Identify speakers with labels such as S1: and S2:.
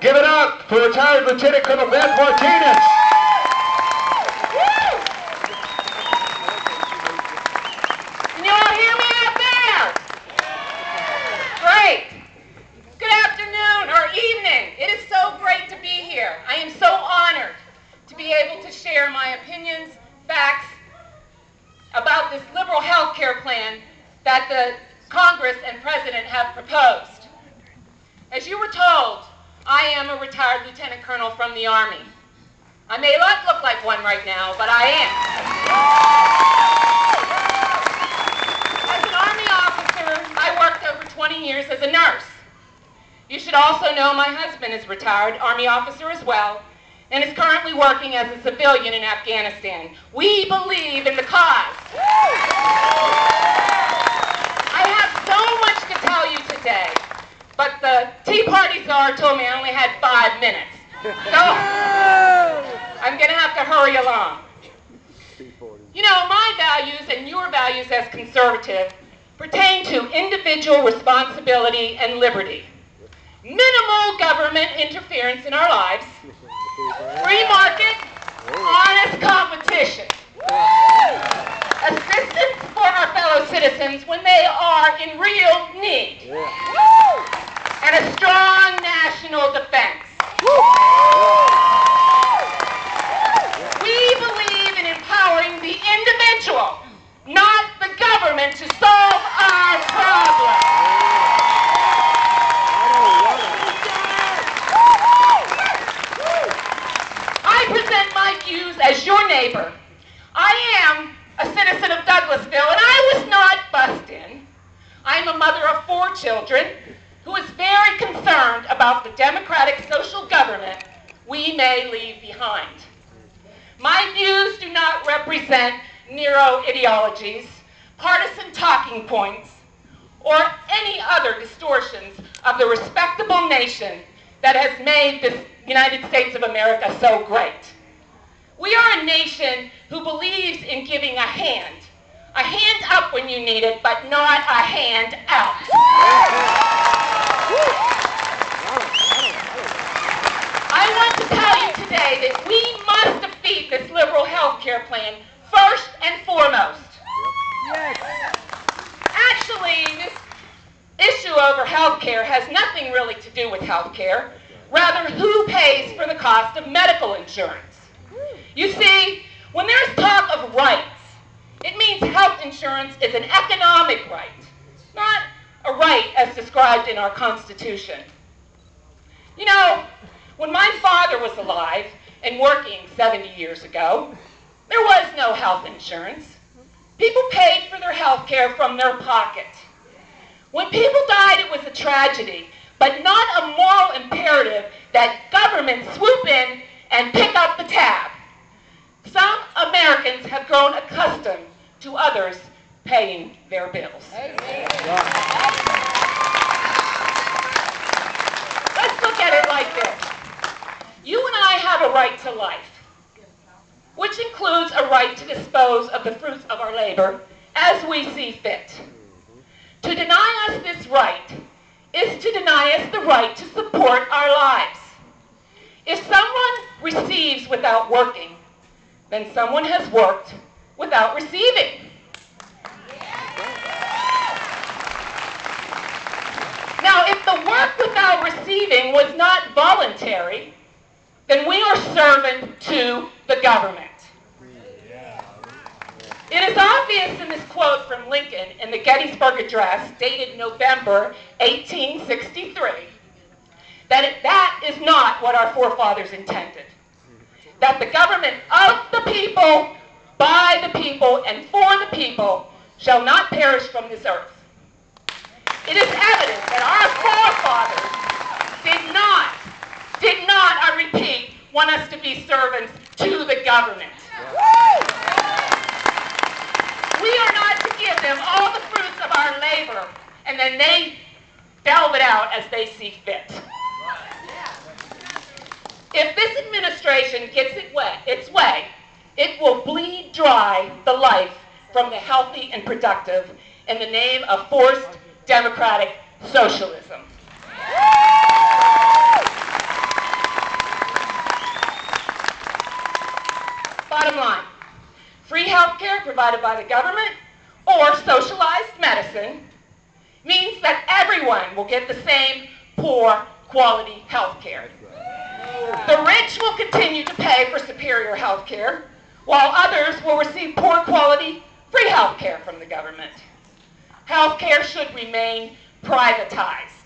S1: Give it up for retired Lieutenant Colonel Beth Martinez.
S2: Can you all hear me out there? Great. Good afternoon or evening. It is so great to be here. I am so honored to be able to share my opinions, facts about this liberal health care plan that the Congress and President have proposed. As you were told, I am a retired lieutenant colonel from the Army. I may not look like one right now, but I am. As an Army officer, I worked over 20 years as a nurse. You should also know my husband is a retired Army officer as well, and is currently working as a civilian in Afghanistan. We believe in the cause. I have so much to tell you today, but the Tea Party czar told me I only had 5 minutes. So I'm going to have to hurry along. You know, my values and your values as conservative pertain to individual responsibility and liberty, minimal government interference in our lives, free market, honest competition, assistance for our fellow citizens when they are in real need, and a strong national defense. We believe in empowering the individual, not the government, to solve our problems. I present my views as your neighbor. I am a citizen of Douglasville, and I was not bussed in. I'm a mother of 4 children who is very concerned about the democratic social government we may leave behind. My views do not represent neo-ideologies, partisan talking points, or any other distortions of the respectable nation that has made this United States of America so great. We are a nation who believes in giving a hand up when you need it, but not a hand out. I want to tell you today that we must defeat this liberal health care plan first and foremost. Actually, this issue over health care has nothing really to do with health care, rather who pays for the cost of medical insurance. You see, when there's talk of rights, it means health insurance is an economic right, not a right as described in our Constitution. You know, when my father was alive and working 70 years ago, there was no health insurance. People paid for their health care from their pocket. When people died, it was a tragedy, but not a moral imperative that government swoop in and pick up the tab. Some Americans have grown accustomed to others paying their bills. Let's look at it like this. You and I have a right to life, which includes a right to dispose of the fruits of our labor as we see fit. To deny us this right is to deny us the right to support our lives. If someone receives without working, then someone has worked without receiving. Now, if the work without receiving was not voluntary, then we are servant to the government. It is obvious in this quote from Lincoln in the Gettysburg Address, dated November 1863, that is not what our forefathers intended. That the government of the people, by the people, and for the people shall not perish from this earth. It is evident that our forefathers did not, I repeat, want us to be servants to the government. We are not to give them all the fruits of our labor, and then they delve it out as they see fit. If this administration gets its way, it will bleed dry the life from the healthy and productive in the name of forced, democratic socialism. provided by the government or socialized medicine means that everyone will get the same poor quality health care. The rich will continue to pay for superior health care, while others will receive poor quality free health care from the government. Health care should remain privatized.